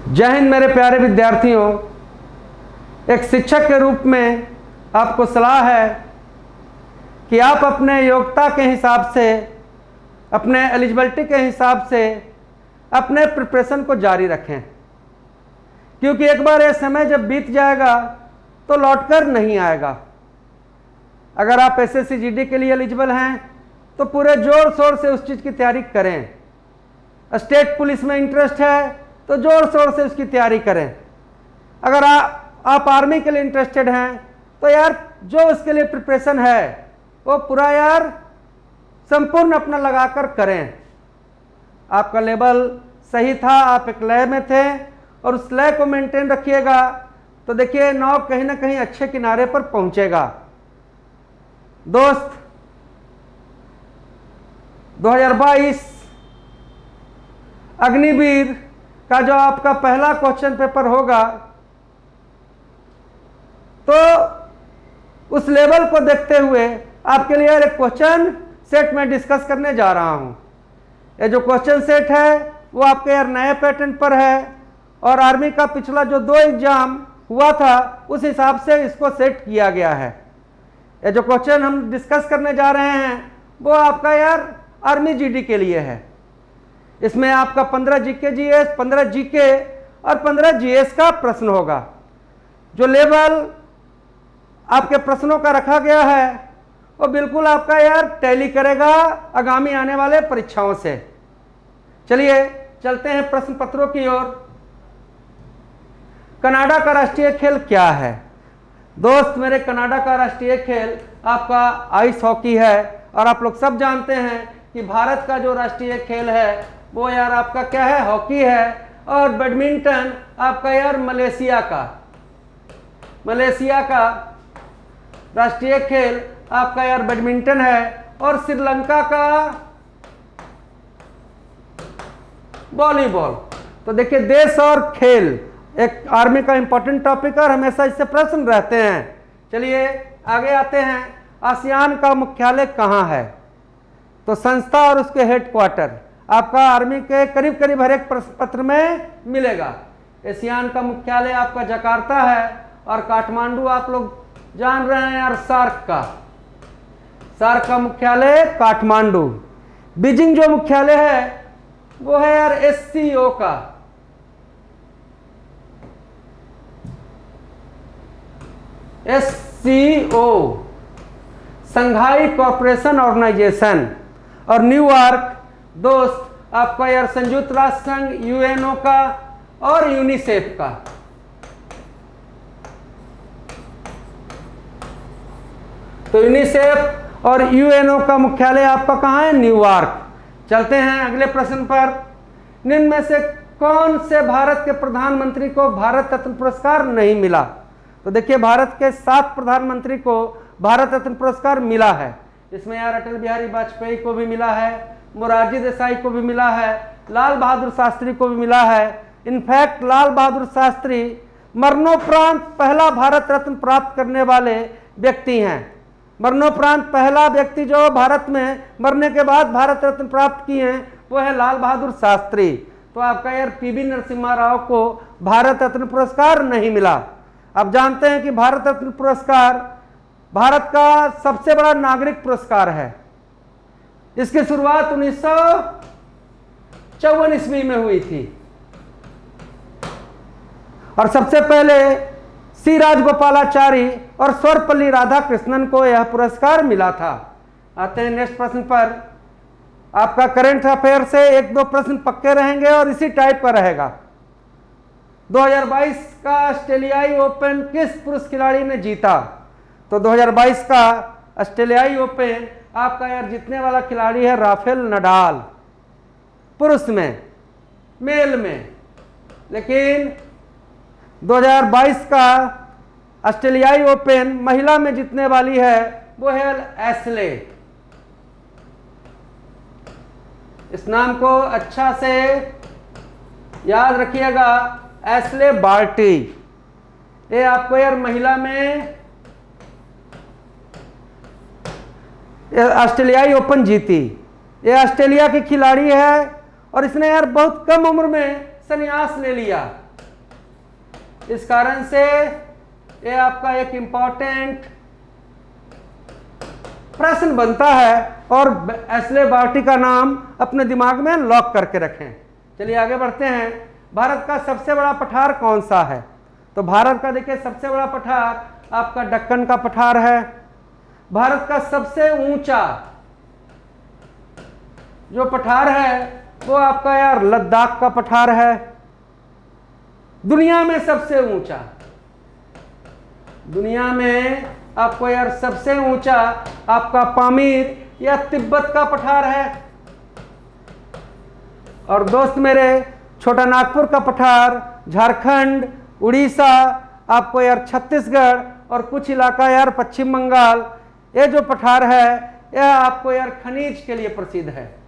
जय हिंद मेरे प्यारे विद्यार्थियों। एक शिक्षक के रूप में आपको सलाह है कि आप अपने योग्यता के हिसाब से, अपने एलिजिबिलिटी के हिसाब से अपने प्रिपरेशन को जारी रखें, क्योंकि एक बार ये समय जब बीत जाएगा तो लौटकर नहीं आएगा। अगर आप एसएससी जीडी के लिए एलिजिबल हैं तो पूरे जोर शोर से उस चीज़ की तैयारी करें। स्टेट पुलिस में इंटरेस्ट है तो जोर शोर से उसकी तैयारी करें। अगर आप आर्मी के लिए इंटरेस्टेड हैं तो यार जो उसके लिए प्रिपरेशन है वो पूरा यार संपूर्ण अपना लगाकर करें। आपका लेवल सही था, आप एक लय में थे और उस लय को मेंटेन रखिएगा तो देखिए नाव कहीं ना कहीं अच्छे किनारे पर पहुंचेगा। दोस्त, 2022 अग्निवीर का जो आपका पहला क्वेश्चन पेपर होगा तो उस लेवल को देखते हुए आपके लिए एक क्वेश्चन सेट में डिस्कस करने जा रहा हूं। ये जो क्वेश्चन सेट है वो आपके यार नए पैटर्न पर है और आर्मी का पिछला जो 2 एग्जाम हुआ था उस हिसाब से इसको सेट किया गया है। ये जो क्वेश्चन हम डिस्कस करने जा रहे हैं वो आपका यार आर्मी जीडी के लिए है। इसमें आपका 15 जीके जीएस, 15 जीके और 15 जीएस का प्रश्न होगा। जो लेवल आपके प्रश्नों का रखा गया है वो बिल्कुल आपका यार टैली करेगा आगामी आने वाले परीक्षाओं से। चलिए चलते हैं प्रश्न पत्रों की ओर। कनाडा का राष्ट्रीय खेल क्या है? दोस्त मेरे, कनाडा का राष्ट्रीय खेल आपका आइस हॉकी है और आप लोग सब जानते हैं कि भारत का जो राष्ट्रीय खेल है वो यार आपका क्या है? हॉकी है। और बैडमिंटन आपका यार मलेशिया का राष्ट्रीय खेल आपका यार बैडमिंटन है। और श्रीलंका का वॉलीबॉल। तो देखिए देश और खेल एक आर्मी का इंपॉर्टेंट टॉपिक है और हमेशा इससे प्रश्न रहते हैं। चलिए आगे आते हैं। आसियान का मुख्यालय कहाँ है? तो संस्था और उसके हेडक्वार्टर आपका आर्मी के करीब करीब हर एक प्रश्न पत्र में मिलेगा। एशियान का मुख्यालय आपका जकार्ता है और काठमांडू आप लोग जान रहे हैं यार सार्क का मुख्यालय काठमांडू। बीजिंग जो मुख्यालय है वो है यार एससीओ का। SCO Shanghai corporation organisation. और न्यूयॉर्क दोस्त आपका यार संयुक्त राष्ट्र संघ यूएनओ का और यूनिसेफ का। तो यूनिसेफ और यूएनओ का मुख्यालय आपका कहाँ है? न्यूयॉर्क। चलते हैं अगले प्रश्न पर। निम्न में से कौन से भारत के प्रधानमंत्री को भारत रत्न पुरस्कार नहीं मिला? तो देखिए भारत के 7 प्रधानमंत्री को भारत रत्न पुरस्कार मिला है। इसमें यार अटल बिहारी वाजपेयी को भी मिला है, मोरारजी देसाई को भी मिला है, लाल बहादुर शास्त्री को भी मिला है। इनफैक्ट लाल बहादुर शास्त्री मरणोपरांत पहला भारत रत्न प्राप्त करने वाले व्यक्ति हैं। मरणोपरांत पहला व्यक्ति जो भारत में मरने के बाद भारत रत्न प्राप्त किए हैं वो है लाल बहादुर शास्त्री। तो आपका यार पीवी नरसिम्हा राव को भारत रत्न पुरस्कार नहीं मिला। आप जानते हैं कि भारत रत्न पुरस्कार भारत का सबसे बड़ा नागरिक पुरस्कार है। इसकी शुरुआत 1954 ईस्वी में हुई थी और सबसे पहले सी राजगोपालाचारी और सर्वपल्ली राधाकृष्णन को यह पुरस्कार मिला था। आते हैं नेक्स्ट प्रश्न पर। आपका करंट अफेयर से 1-2 प्रश्न पक्के रहेंगे और इसी टाइप का रहेगा। 2022 का ऑस्ट्रेलियाई ओपन किस पुरुष खिलाड़ी ने जीता? तो 2022 का ऑस्ट्रेलियाई ओपन आपका यार जीतने वाला खिलाड़ी है राफेल नडाल, पुरुष में, मेल में। लेकिन 2022 का ऑस्ट्रेलियाई ओपन महिला में जीतने वाली है वो है एशले। इस नाम को अच्छा से याद रखिएगा, एशले बार्टी। ये आपको यार महिला में ऑस्ट्रेलियाई ओपन जीती। ये ऑस्ट्रेलिया की खिलाड़ी है और इसने यार बहुत कम उम्र में संन्यास ले लिया। इस कारण से ये आपका एक इंपॉर्टेंट प्रश्न बनता है और एशले बार्टी का नाम अपने दिमाग में लॉक करके रखें। चलिए आगे बढ़ते हैं। भारत का सबसे बड़ा पठार कौन सा है? तो भारत का देखिए सबसे बड़ा पठार आपका दक्कन का पठार है। भारत का सबसे ऊंचा जो पठार है वो आपका यार लद्दाख का पठार है। दुनिया में सबसे ऊंचा, दुनिया में आपको यार सबसे ऊंचा आपका पामीर या तिब्बत का पठार है। और दोस्त मेरे, छोटा नागपुर का पठार झारखंड, उड़ीसा, आपको यार छत्तीसगढ़ और कुछ इलाका यार पश्चिम बंगाल, ये जो पठार है यह आपको यार खनिज के लिए प्रसिद्ध है।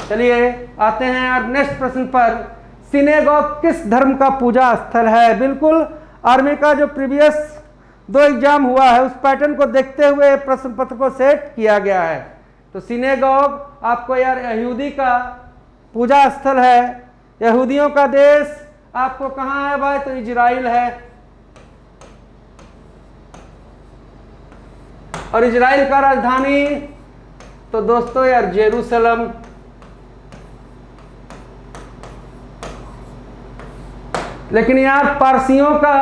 चलिए आते हैं यार नेक्स्ट प्रश्न पर। सिनेगॉग किस धर्म का पूजा स्थल है? बिल्कुल आर्मी का जो प्रीवियस 2 एग्जाम हुआ है उस पैटर्न को देखते हुए प्रश्न पत्र को सेट किया गया है। तो सिनेगॉग आपको यार यहूदी का पूजा स्थल है। यहूदियों का देश आपको कहाँ है भाई? तो इजराइल है। और इजराइल का राजधानी तो दोस्तों यार जेरूसलम। लेकिन यार पारसियों का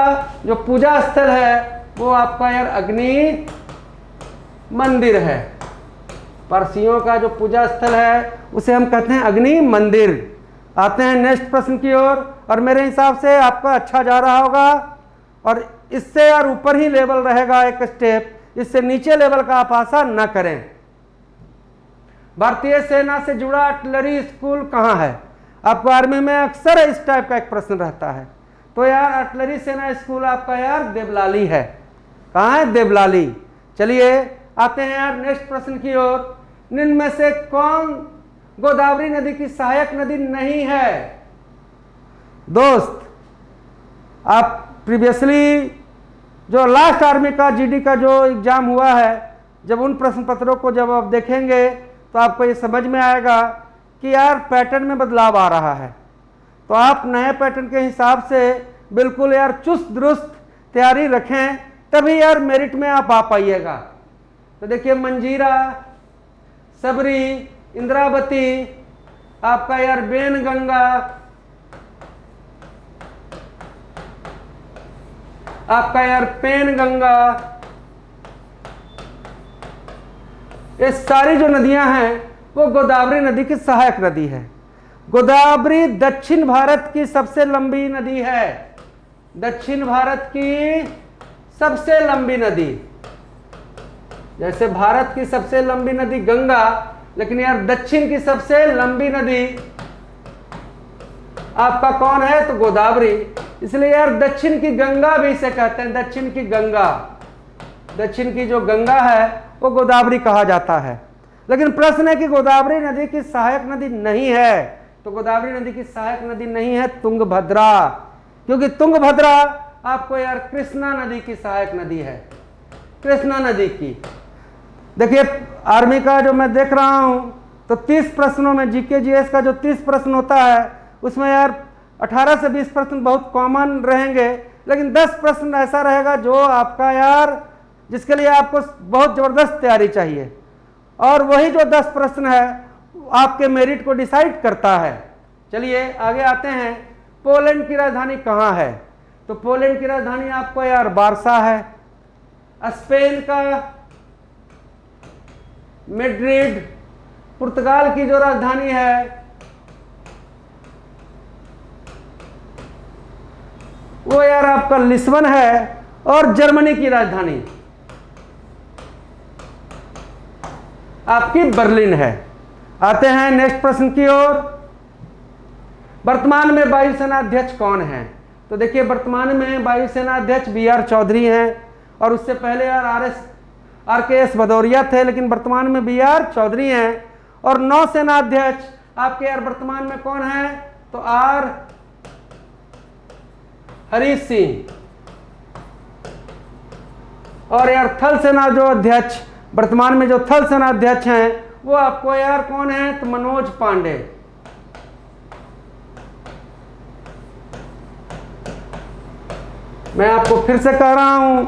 जो पूजा स्थल है वो आपका यार अग्नि मंदिर है। पारसियों का जो पूजा स्थल है उसे हम कहते हैं अग्नि मंदिर। आते हैं नेक्स्ट प्रश्न की ओर। और मेरे हिसाब से आपका अच्छा जा रहा होगा और इससे यार ऊपर ही लेवल रहेगा एक स्टेप, इससे नीचे लेवल का आप आशा न करें। भारतीय सेना से जुड़ा आर्टिलरी स्कूल कहाँ है? आपको आर्मी में अक्सर इस टाइप का एक प्रश्न रहता है। तो यार आर्टिलरी सेना स्कूल आपका यार देवलाली है। कहाँ है? देवलाली। चलिए आते हैं यार नेक्स्ट प्रश्न की ओर। निम्न में से कौन गोदावरी नदी की सहायक नदी नहीं है? दोस्त आप प्रीवियसली जो लास्ट आर्मी का जीडी का जो एग्जाम हुआ है, जब उन प्रश्न पत्रों को जब आप देखेंगे तो आपको ये समझ में आएगा कि यार पैटर्न में बदलाव आ रहा है। तो आप नए पैटर्न के हिसाब से बिल्कुल यार चुस्त दुरुस्त तैयारी रखें, तभी यार मेरिट में आप आ पाइएगा। तो देखिए मंजीरा, सबरी, इंद्रावती, आपका यार बेनगंगा, आपका यार पेनगंगा, ये सारी जो नदियां हैं वो गोदावरी नदी की सहायक नदी है। गोदावरी दक्षिण भारत की सबसे लंबी नदी है। दक्षिण भारत की सबसे लंबी नदी। जैसे भारत की सबसे लंबी नदी गंगा, लेकिन यार दक्षिण की सबसे लंबी नदी आपका कौन है? तो गोदावरी। इसलिए यार दक्षिण की गंगा भी इसे कहते हैं, दक्षिण की गंगा। दक्षिण की जो गंगा है वो गोदावरी कहा जाता है। लेकिन प्रश्न है कि गोदावरी नदी की सहायक नदी नहीं है। तो गोदावरी नदी की सहायक नदी नहीं है तुंगभद्रा, क्योंकि तुंगभद्रा आपको यार कृष्णा नदी की सहायक नदी है। कृष्णा नदी की देखिए आर्मी का जो मैं देख रहा हूं तो 30 प्रश्नों में जीके जीएस का जो 30 प्रश्न होता है उसमें यार 18 से 20 प्रश्न बहुत कॉमन रहेंगे, लेकिन 10 प्रश्न ऐसा रहेगा जो आपका यार जिसके लिए आपको बहुत ज़बरदस्त तैयारी चाहिए। और वही जो 10 प्रश्न है आपके मेरिट को डिसाइड करता है। चलिए आगे आते हैं। पोलैंड की राजधानी कहाँ है? तो पोलैंड की राजधानी आपको यार वार्सा है। स्पेन का मैड्रिड, पुर्तगाल की जो राजधानी है वो यार आपका लिस्बन है। और जर्मनी की राजधानी आपकी बर्लिन है। आते हैं नेक्स्ट प्रश्न की ओर। वर्तमान में वायुसेना अध्यक्ष कौन है? तो देखिए वर्तमान में वायुसेना अध्यक्ष BR चौधरी हैं और उससे पहले यार RKS भदौरिया थे, लेकिन वर्तमान में BR चौधरी हैं। और नौसेना अध्यक्ष आपके यार वर्तमान में कौन है? तो R हरीश सिंह। और यार थल सेना जो अध्यक्ष वर्तमान में जो थल सेना अध्यक्ष हैं वो आपको यार कौन है? तो मनोज पांडे। मैं आपको फिर से कह रहा हूं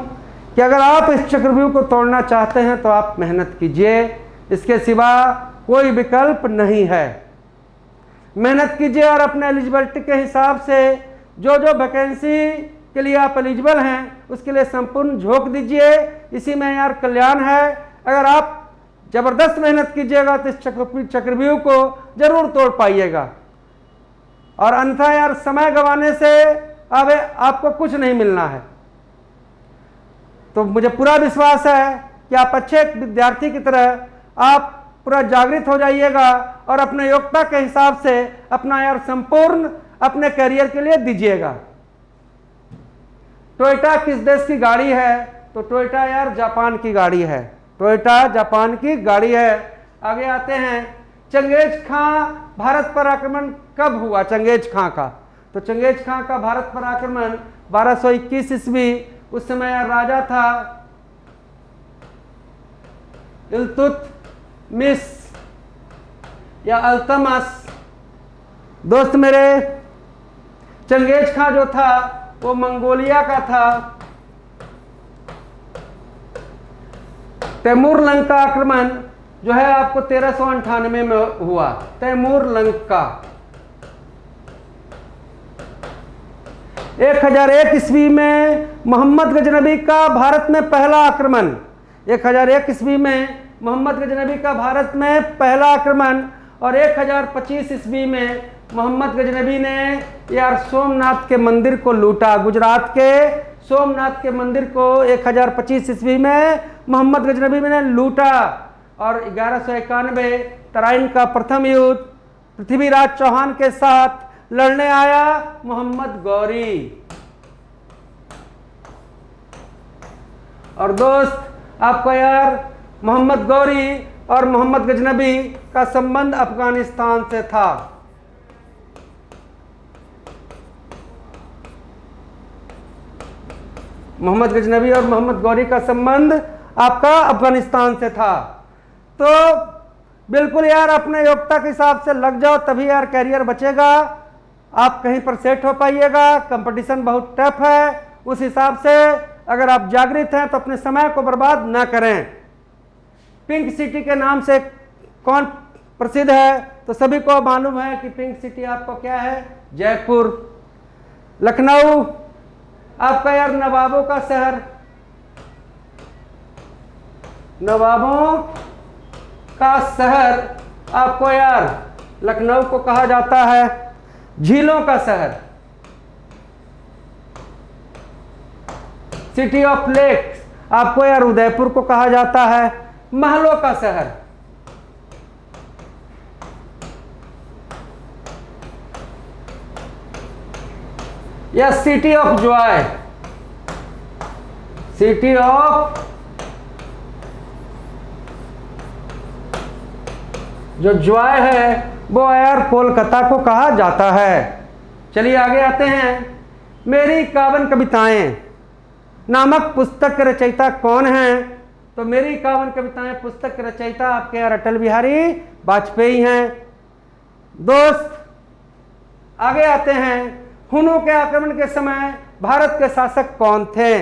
कि अगर आप इस चक्रव्यूह को तोड़ना चाहते हैं तो आप मेहनत कीजिए, इसके सिवा कोई विकल्प नहीं है। मेहनत कीजिए और अपने एलिजिबिलिटी के हिसाब से जो जो वैकेंसी के लिए आप एलिजिबल हैं उसके लिए संपूर्ण झोंक दीजिए। इसी में यार कल्याण है। अगर आप जबरदस्त मेहनत कीजिएगा तो इस चक्रव्यूह को जरूर तोड़ पाइएगा, और अन्यथा यार समय गंवाने से अब आपको कुछ नहीं मिलना है। तो मुझे पूरा विश्वास है कि आप अच्छे एक विद्यार्थी की तरह आप पूरा जागृत हो जाइएगा और अपने योग्यता के हिसाब से अपना यार संपूर्ण अपने करियर के लिए दीजिएगा। टोयोटा किस देश की गाड़ी है? तो टोयोटा यार जापान की गाड़ी है। टोयोटा जापान की गाड़ी है। आगे आते हैं, चंगेज खां भारत पर आक्रमण कब हुआ? चंगेज खां का, तो चंगेज खां का भारत पर आक्रमण 1221 ईस्वी, उस समय राजा था इल्तुतमिश या अल्तमस। दोस्त मेरे, चंगेज खां जो था वो मंगोलिया का था। तैमूर लंग का आक्रमण जो है आपको 1398 में हुआ। तैमूर लंग का 1001 ईस्वी में मोहम्मद गजनबी का भारत में पहला आक्रमण। 1001 ईस्वी में मोहम्मद गजनबी का भारत में पहला आक्रमण, और 1025 ईस्वी में मोहम्मद गजनबी ने यार सोमनाथ के मंदिर को लूटा। गुजरात के सोमनाथ के मंदिर को 1025 ईस्वी में मोहम्मद गजनबी ने लूटा, और 1191 तराइन का प्रथम युद्ध पृथ्वीराज चौहान के साथ लड़ने आया मोहम्मद गौरी। और दोस्त आपको यार मोहम्मद गौरी और मोहम्मद गजनबी का संबंध अफगानिस्तान से था। मोहम्मद गजनबी और मोहम्मद गौरी का संबंध आपका अफगानिस्तान से था। तो बिल्कुल यार अपने योग्यता के हिसाब से लग जाओ, तभी यार कैरियर बचेगा, आप कहीं पर सेट हो पाइएगा। कंपटीशन बहुत टफ है, उस हिसाब से अगर आप जागृत हैं तो अपने समय को बर्बाद ना करें। पिंक सिटी के नाम से कौन प्रसिद्ध है? तो सभी को मालूम है कि पिंक सिटी आपको क्या है? जयपुर। लखनऊ आपका यार नवाबों का शहर, नवाबों का शहर आपको यार लखनऊ को कहा जाता है। झीलों का शहर, सिटी ऑफ लेक्स आपको यार उदयपुर को कहा जाता है। महलों का शहर, या city of Joy, city of जो जॉय है वो यार कोलकाता को कहा जाता है। चलिए आगे आते हैं। मेरी 51 कविताएं नामक पुस्तक के रचयिता कौन हैं? तो मेरी 51 कविताएं पुस्तक के रचयिता आपके यार अटल बिहारी वाजपेयी हैं। दोस्त आगे आते हैं। हुनों के आक्रमण के समय भारत के शासक कौन थे?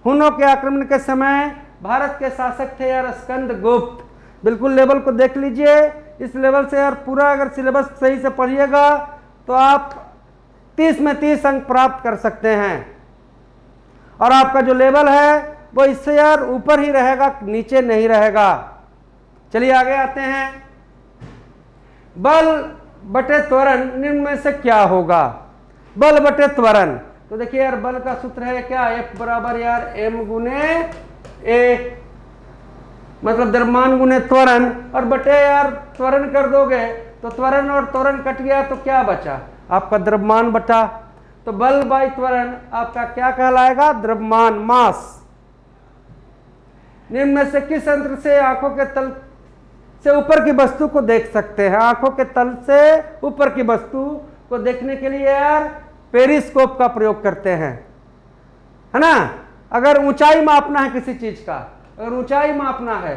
हुनों के आक्रमण के समय भारत के शासक थे यार स्कंदगुप्त। बिल्कुल लेवल को देख लीजिए, इस लेवल से यार पूरा अगर सिलेबस सही से पढ़िएगा तो आप 30 में 30 अंक प्राप्त कर सकते हैं, और आपका जो लेवल है वो इससे यार ऊपर ही रहेगा, नीचे नहीं रहेगा। चलिए आगे आते हैं। बल बटे त्वरण निम्न में से क्या होगा? बल बटे त्वरण, तो देखिए यार बल का सूत्र है क्या? F बराबर यार m गुने a, मतलब द्रव्यमान गुने त्वरण, और बटे यार त्वरण कर दोगे तो त्वरण और त्वरण कट गया तो क्या बचा? आपका द्रव्यमान बचा। तो बल बाई त्वरण आपका क्या कहलाएगा? द्रव्यमान, मास। निम्न में से किस यंत्र से आंखों के तल से ऊपर की वस्तु को देख सकते हैं? आंखों के तल से ऊपर की वस्तु को देखने के लिए यार पेरिस्कोप का प्रयोग करते हैं, है ना। अगर ऊंचाई मापना है किसी चीज का, अगर ऊंचाई मापना है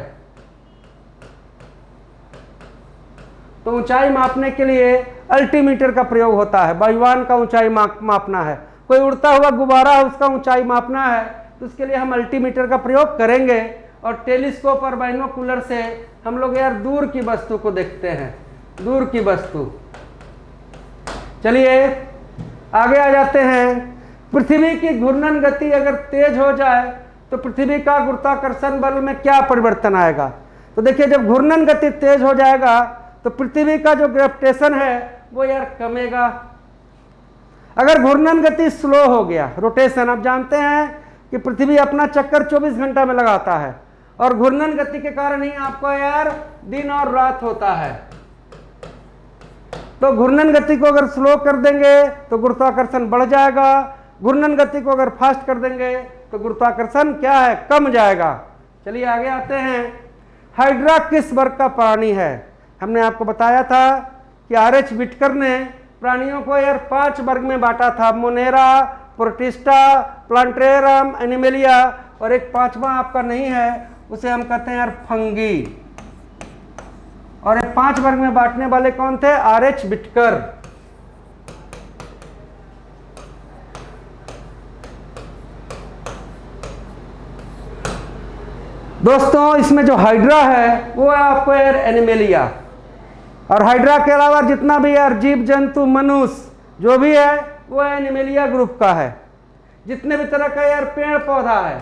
तो ऊंचाई मापने के लिए अल्टीमीटर का प्रयोग होता है। वायुयान का ऊंचाई मापना है, कोई उड़ता हुआ गुब्बारा है, उसका ऊंचाई मापना है तो उसके लिए हम अल्टीमीटर का प्रयोग करेंगे, और टेलीस्कोप और बाइनोकुलर से हम लोग यार दूर की वस्तु को देखते हैं, दूर की वस्तु। चलिए आगे आ जाते हैं। पृथ्वी की घूर्णन गति अगर तेज हो जाए तो पृथ्वी का गुरुत्वाकर्षण बल में क्या परिवर्तन आएगा? तो देखिए, जब घूर्णन गति तेज हो जाएगा तो पृथ्वी का जो ग्रेविटेशन है वो यार कमेगा। अगर घूर्णन गति स्लो हो गया, रोटेशन, आप जानते हैं कि पृथ्वी अपना चक्कर 24 घंटा में लगाता है, और घूर्णन गति के कारण ही आपको यार दिन और रात होता है। तो घूर्णन गति को अगर स्लो कर देंगे तो गुरुत्वाकर्षण बढ़ जाएगा, घूर्णन गति को अगर फास्ट कर देंगे तो गुरुत्वाकर्षण क्या है, कम जाएगा। चलिए आगे आते हैं। हाइड्रा किस वर्ग का प्राणी है? हमने आपको बताया था कि आर.एच. विटकर ने प्राणियों को यार 5 वर्ग में बांटा था, मोनेरा, प्रोटिस्टा, प्लांटेरम, एनिमेलिया, और एक 5वां आपका नहीं है, उसे हम कहते हैं यार फंगी। और ये 5 वर्ग में बांटने वाले कौन थे? आर.एच. विटकर। दोस्तों, इसमें जो हाइड्रा है वो है आपको यार एनिमेलिया, और हाइड्रा के अलावा जितना भी यार जीव जंतु मनुष्य जो भी है वो एनिमेलिया ग्रुप का है। जितने भी तरह का यार पेड़ पौधा है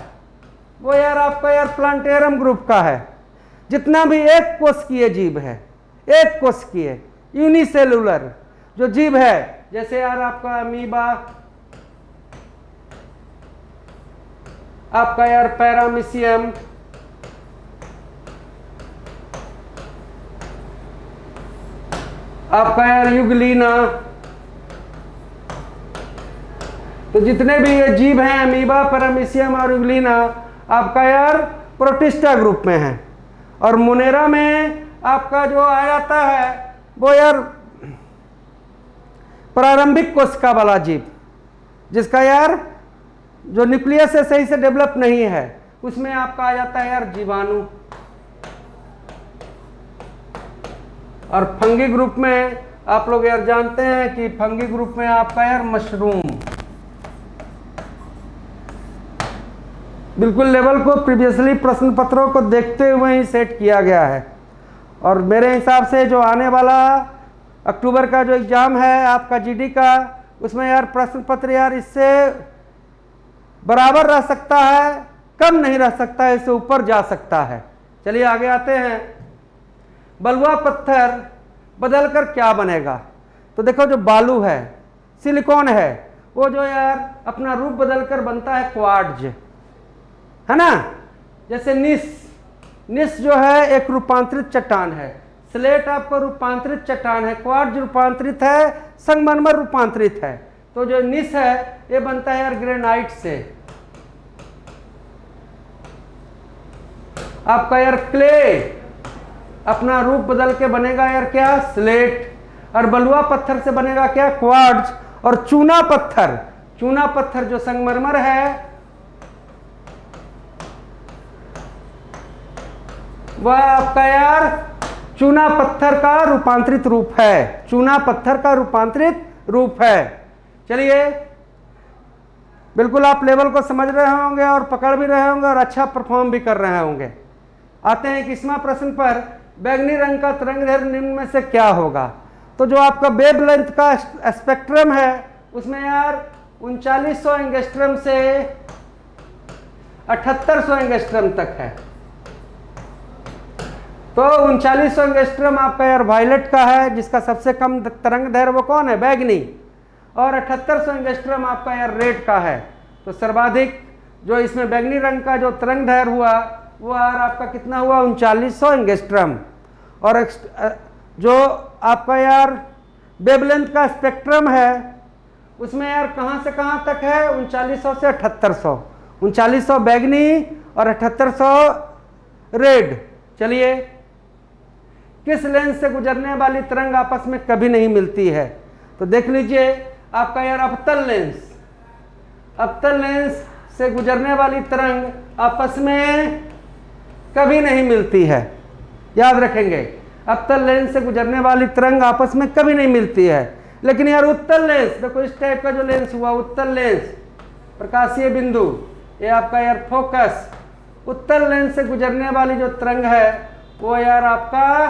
वो यार आपका यार प्लांटेरम ग्रुप का है। जितना भी एक कोशिकीय जीव है, एक कोशिकीय यूनिसेलुलर जो जीव है, जैसे यार आपका अमीबा, आपका यार पैरामीशियम, आपका यार युगलीना, तो जितने भी ये जीव हैं अमीबा, पैरामीशियम और युगलीना आपका यार प्रोटिस्टा ग्रुप में है। और मोनेरा में आपका जो आ जाता है वो यार प्रारंभिक कोशिका वाला जीव, जिसका यार जो न्यूक्लियस है सही से डेवलप नहीं है, उसमें आपका आ जाता है यार जीवाणु। और फंगी ग्रुप में आप लोग यार जानते हैं कि फंगी ग्रुप में आपका यार मशरूम। बिल्कुल लेवल को प्रीवियसली प्रश्न पत्रों को देखते हुए ही सेट किया गया है, और मेरे हिसाब से जो आने वाला अक्टूबर का जो एग्ज़ाम है आपका जीडी का, उसमें यार प्रश्न पत्र यार इससे बराबर रह सकता है, कम नहीं रह सकता है, इससे ऊपर जा सकता है। चलिए आगे आते हैं। बलुआ पत्थर बदलकर क्या बनेगा? तो देखो, जो बालू है, सिलिकॉन है, वो जो यार अपना रूप बदलकर बनता है क्वार्ट्ज, है ना। जैसे निस जो है एक रूपांतरित चट्टान है, स्लेट आपको रूपांतरित चट्टान है, क्वार्ट्ज रूपांतरित है, संगमरमर रूपांतरित है। तो जो निस है ये बनता है यार ग्रेनाइट से। आपका यार क्ले अपना रूप बदल के बनेगा यार क्या, स्लेट। और बलुआ पत्थर से बनेगा क्या, क्वार्ट्ज। और चूना पत्थर जो संगमरमर है वह आपका यार चूना पत्थर का रूपांतरित रूप है, चूना पत्थर का रूपांतरित रूप है। चलिए, बिल्कुल आप लेवल को समझ रहे होंगे और पकड़ भी रहे होंगे और अच्छा परफॉर्म भी कर रहे होंगे। आते हैं 21वां प्रश्न पर। बैगनी रंग का तरंगदैर्घ्य निम्न में से क्या होगा? तो जो आपका वेवलेंथ का स्पेक्ट्रम है उसमें यार 3900 एंगस्ट्रम से 7800 एंगस्ट्रम तक है। तो 3900 एंगस्ट्रम आपका यार वायलेट का है, जिसका सबसे कम तरंगदैर्घ्य वो कौन है, बैगनी। और 7800 एंगस्ट्रम आपका यार रेड का है। तो सर्वाधिक जो इसमें बैगनी रंग का जो तरंगदैर्घ्य हुआ वो यार आपका कितना हुआ, 3900 एंगस्ट्रम। और जो आपका यार वेवलेंथ का स्पेक्ट्रम है उसमें यार कहाँ से कहाँ तक है, 3900 से 7800। 3900 बैगनी और 7800 रेड। चलिए, किस लेंस से गुजरने वाली तरंग आपस में कभी नहीं मिलती है? तो देख लीजिए, आपका यार अवतल लेंस से गुजरने वाली तरंग आपस में कभी नहीं मिलती है। याद रखेंगे, अवतल लेंस से गुजरने वाली तरंग आपस में कभी नहीं मिलती है। लेकिन यार उत्तल लेंस, देखो इस टाइप का जो लेंस हुआ उत्तल लेंस, प्रकाशीय बिंदु, ये आपका यार फोकस, उत्तल लेंस से गुजरने वाली जो तरंग है वो यार आपका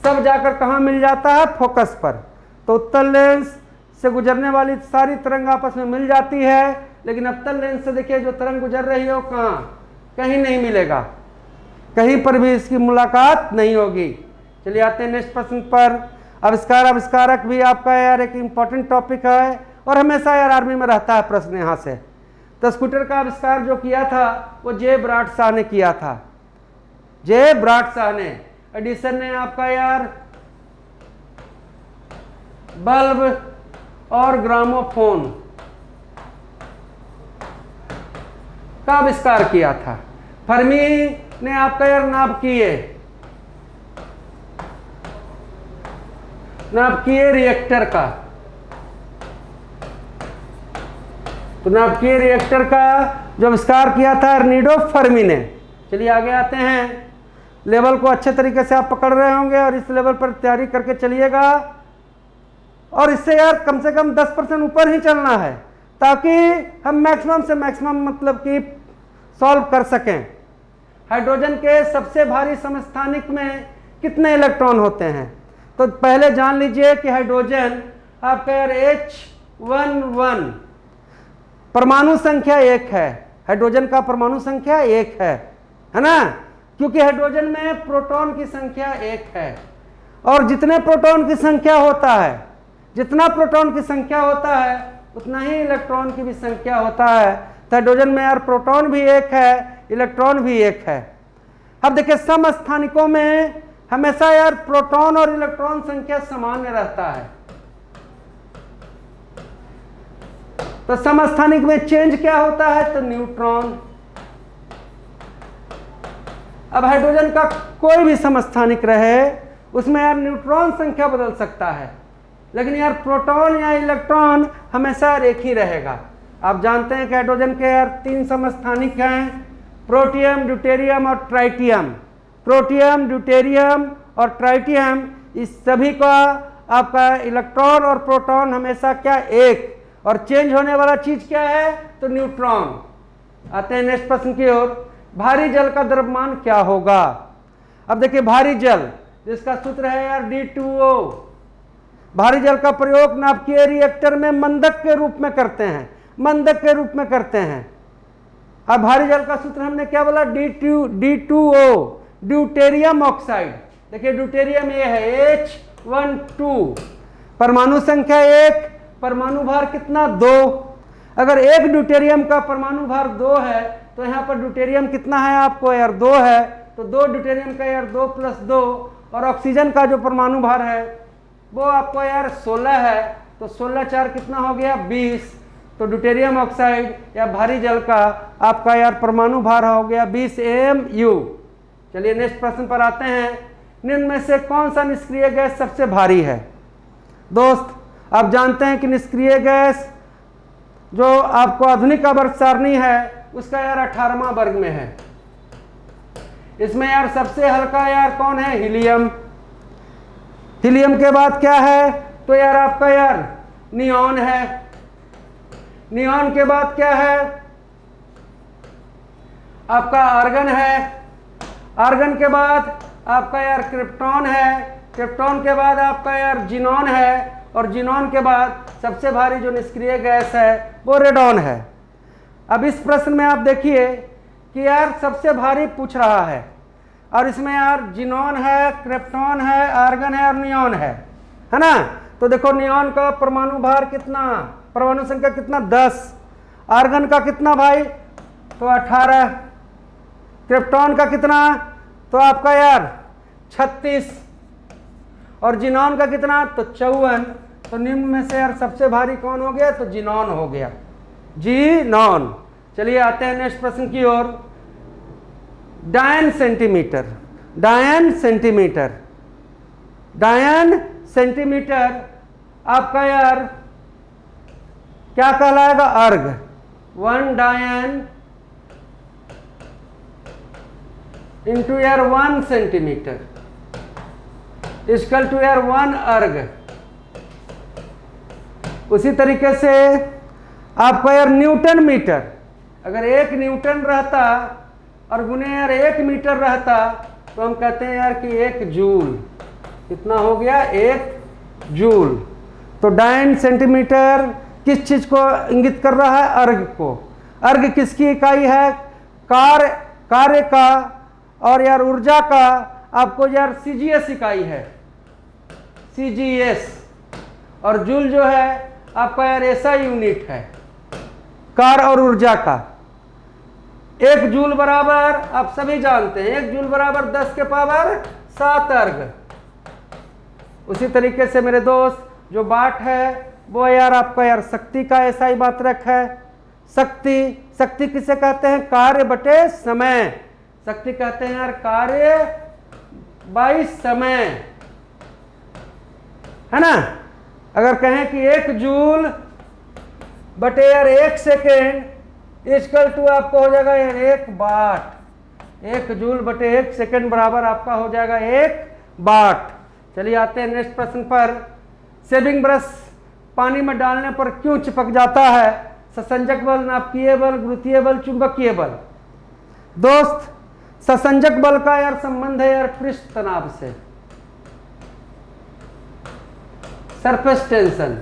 सब जाकर कहाँ मिल जाता है, फोकस पर। तो उत्तल लेंस से गुजरने वाली सारी तरंग आपस में मिल जाती है, लेकिन अवतल लेंस से देखिए जो तरंग गुजर रही हो कहाँ, कहीं नहीं मिलेगा, कहीं पर भी इसकी मुलाकात नहीं होगी। चलिए आते हैं नेक्स्ट प्रश्न पर। आविष्कार आविष्कारक भी आपका यार एक इम्पॉर्टेंट टॉपिक है और हमेशा यार आर्मी में रहता है प्रश्न यहाँ से। तो स्कूटर का आविष्कार जो किया था वो जे ब्राड शाह ने किया था, जे ब्राड शाह ने। एडिसन ने आपका यार बल्ब और ग्रामोफोन का आविष्कार किया था। फर्मी ने आपका यार नाभिकीय रिएक्टर का, तो नाभिकीय रिएक्टर का जो आविष्कार किया था अर्निडो फर्मी ने। चलिए आगे आते हैं। लेवल को अच्छे तरीके से आप पकड़ रहे होंगे और इस लेवल पर तैयारी करके चलिएगा, और इससे यार कम से कम 10% ऊपर ही चलना है ताकि हम मैक्सिमम से मैक्सिमम मतलब कि सॉल्व कर सकें। हाइड्रोजन के सबसे भारी समस्थानिक में कितने इलेक्ट्रॉन होते हैं? तो पहले जान लीजिए कि हाइड्रोजन आपका यार H11 परमाणु संख्या 1 है, हाइड्रोजन का परमाणु संख्या 1 है ना, क्योंकि हाइड्रोजन में प्रोटॉन की संख्या 1 है, और जितने प्रोटॉन की संख्या होता है, जितना प्रोटॉन की संख्या होता है उतना ही इलेक्ट्रॉन की भी संख्या होता है। तो हाइड्रोजन में यार प्रोटॉन भी 1 है, इलेक्ट्रॉन भी 1 है। अब देखिए समस्थानिकों में हमेशा यार प्रोटॉन और इलेक्ट्रॉन संख्या समान रहता है, तो समस्थानिक में चेंज क्या होता है, तो न्यूट्रॉन। अब हाइड्रोजन का कोई भी समस्थानिक रहे उसमें यार न्यूट्रॉन संख्या बदल सकता है, लेकिन यार प्रोटॉन या इलेक्ट्रॉन हमेशा एक ही रहेगा। आप जानते हैं कि हाइड्रोजन के यार 3 समस्थानिक हैं, प्रोटियम, ड्यूटेरियम और ट्राइटियम। प्रोटियम, ड्यूटेरियम और ट्राइटियम, इस सभी का आपका इलेक्ट्रॉन और प्रोटॉन हमेशा क्या, एक, और चेंज होने वाला चीज क्या है, तो न्यूट्रॉन। आते हैं नेक्स्ट प्रश्न की ओर। भारी जल का द्रव्यमान क्या होगा? अब देखिए भारी जल जिसका सूत्र है यार D2O, भारी जल का प्रयोग नाभिकीय रिएक्टर में मंदक के रूप में करते हैं, मंदक के रूप में करते हैं। अब भारी जल का सूत्र हमने क्या बोला, D2O, ड्यूटेरियम ऑक्साइड। देखिए ड्यूटेरियम ये है H12, परमाणु संख्या 1, परमाणु भार कितना, 2। अगर एक ड्यूटेरियम का परमाणु भार 2 है तो यहाँ पर ड्यूटेरियम कितना है आपको यार, 2 है, तो 2 ड्यूटेरियम का यार 2 + 2, और ऑक्सीजन का जो परमाणु भार है वो आपको यार 16 है, तो 16 4 कितना हो गया, 20। तो ड्यूटेरियम ऑक्साइड या भारी जल का आपका यार परमाणु भार हो गया 20 AMU। चलिए नेक्स्ट प्रश्न पर आते हैं। निम्न में से कौन सा निष्क्रिय गैस सबसे भारी है? दोस्त आप जानते हैं कि निष्क्रिय गैस जो आपको आधुनिक आवर्त सारणी है उसका यार 18वां वर्ग में है। इसमें यार सबसे हल्का यार कौन है, हीलियम। हीलियम के बाद क्या है, तो यार आपका यार नियॉन है। नियॉन के बाद क्या है, आपका आर्गन है। आर्गन के बाद आपका यार क्रिप्टॉन है। क्रिप्टॉन के बाद आपका यार जिनॉन है, और जिनॉन के बाद सबसे भारी जो निष्क्रिय गैस है वो रेडॉन है। अब इस प्रश्न में आप देखिए कि यार सबसे भारी पूछ रहा है, और इसमें यार जिनॉन है, क्रिप्टॉन है, आर्गन है और नियॉन है ना। तो देखो नियॉन का परमाणु भार कितना, परमाणु संख्या कितना, 10। आर्गन का कितना भाई, तो 18। क्रिप्टॉन का कितना, तो आपका यार 36, और जिनॉन का कितना, तो 54। तो निम्न में से यार सबसे भारी कौन हो गया, तो जिनॉन हो गया, जिनॉन। चलिए आते हैं नेक्स्ट प्रश्न की ओर। डायन सेंटीमीटर, डायन सेंटीमीटर, डायन सेंटीमीटर आपका यार क्या कहलाएगा, अर्ग। 1 डायन इंटू यार 1 सेंटीमीटर इक्वल टू यार 1 अर्ग। उसी तरीके से आपका यार न्यूटन मीटर, अगर 1 न्यूटन रहता और गुने यार 1 मीटर रहता तो हम कहते हैं यार कि 1 जूल। कितना हो गया? 1 जूल। तो डाइन सेंटीमीटर किस चीज को इंगित कर रहा है? अर्घ को। अर्घ किसकी इकाई है? कार्य का और यार ऊर्जा का आपको यार सीजीएस इकाई है, सीजीएस। और जूल जो है आपका यार ऐसा यूनिट है कार्य और ऊर्जा का। 1 जूल बराबर आप सभी जानते हैं 1 जूल बराबर 10 के पावर 7 अर्घ। उसी तरीके से मेरे दोस्त जो वाट है वो यार आपका यार शक्ति का ऐसा ही मात्रक है। शक्ति किसे कहते हैं? कार्य बटे समय। शक्ति कहते हैं यार कार्य बाई समय, है ना। अगर कहें कि 1 जूल बटे यार 1 सेकेंड इक्वल टू आपको हो जाएगा यार 1 वाट। 1 जूल बटे 1 सेकेंड बराबर आपका हो जाएगा 1 वाट। चलिए आते हैं नेक्स्ट प्रश्न पर। शेविंग ब्रश पानी में डालने पर क्यों चिपक जाता है? ससंजक बल, नाभिकीय बल, गुरुत्वीय बल, चुंबकीय बल। दोस्त ससंजक बल का यार संबंध है यार पृष्ठ तनाव से, सरफेस टेंशन।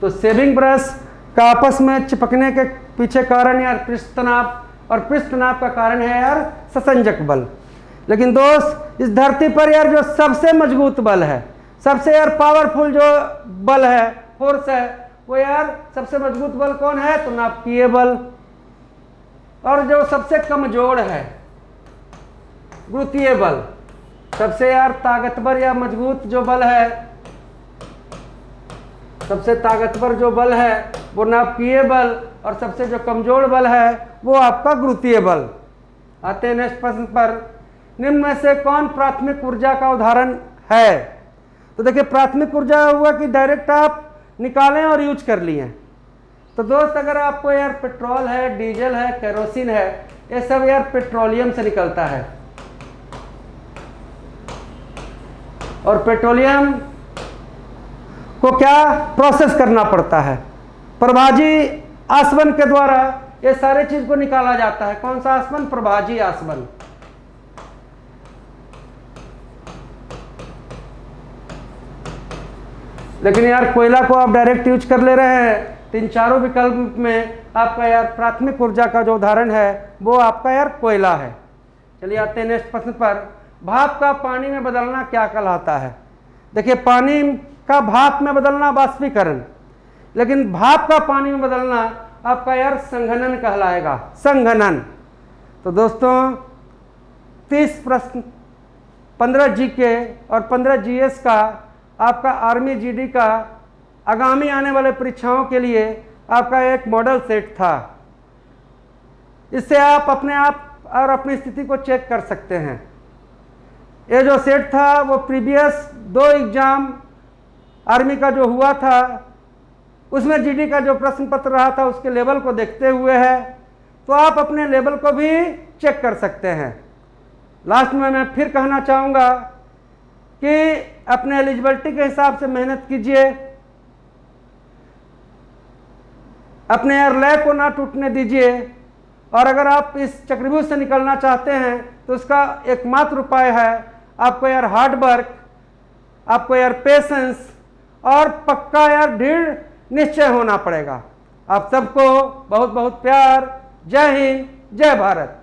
तो शेविंग ब्रश का आपस में चिपकने के पीछे कारण यार पृष्ठ तनाव, और पृष्ठ तनाव का कारण है यार ससंजक बल। लेकिन दोस्त इस धरती पर यार जो सबसे मजबूत बल है, सबसे यार पावरफुल जो बल है, फोर्स है, वो यार सबसे मजबूत बल कौन है? तो नाभिकीय बल। और जो सबसे कमजोर है गुरुत्वीय बल। सबसे यार ताकतवर या मजबूत जो बल है, सबसे ताकतवर जो बल है वो नाभिकीय बल, और सबसे जो कमजोर बल है वो आपका गुरुत्वीय बल। आते हैं नेक्स्ट प्रश्न पर। निम्न में से कौन प्राथमिक ऊर्जा का उदाहरण है? तो देखिए प्राथमिक ऊर्जा हुआ कि डायरेक्ट आप निकालें और यूज कर लिए। तो दोस्त अगर आपको यार पेट्रोल है, डीजल है, केरोसिन है, ये सब यार पेट्रोलियम से निकलता है। और पेट्रोलियम को क्या प्रोसेस करना पड़ता है? प्रभाजी आसवन के द्वारा ये सारे चीज को निकाला जाता है। कौन सा आसवन? प्रभाजी आसवन। लेकिन यार कोयला को आप डायरेक्ट यूज कर ले रहे हैं, तो इन चारों विकल्प में आपका यार प्राथमिक ऊर्जा का जो उदाहरण है वो आपका यार कोयला है। चलिए आते हैं नेक्स्ट प्रश्न पर। भाप का पानी में बदलना क्या कहलाता है? देखिए पानी का भाप में बदलना वाष्पीकरण, लेकिन भाप का पानी में बदलना आपका यार संघनन कहलाएगा, संघनन। तो दोस्तों 30 प्रश्न 15 जीके और 15 जीएस का आपका आर्मी जीडी का आगामी आने वाले परीक्षाओं के लिए आपका एक मॉडल सेट था। इससे आप अपने आप और अपनी स्थिति को चेक कर सकते हैं। ये जो सेट था वो प्रीवियस 2 एग्जाम आर्मी का जो हुआ था उसमें जीडी का जो प्रश्न पत्र रहा था उसके लेवल को देखते हुए है, तो आप अपने लेवल को भी चेक कर सकते हैं। लास्ट में मैं फिर कहना चाहूँगा कि अपने एलिजिबिलिटी के हिसाब से मेहनत कीजिए, अपने यार लय को ना टूटने दीजिए। और अगर आप इस चक्रव्यूह से निकलना चाहते हैं तो उसका एकमात्र उपाय है आपको यार हार्ड वर्क, आपको यार पेशेंस और पक्का यार दृढ़ निश्चय होना पड़ेगा। आप सबको बहुत बहुत प्यार। जय हिंद, जय भारत।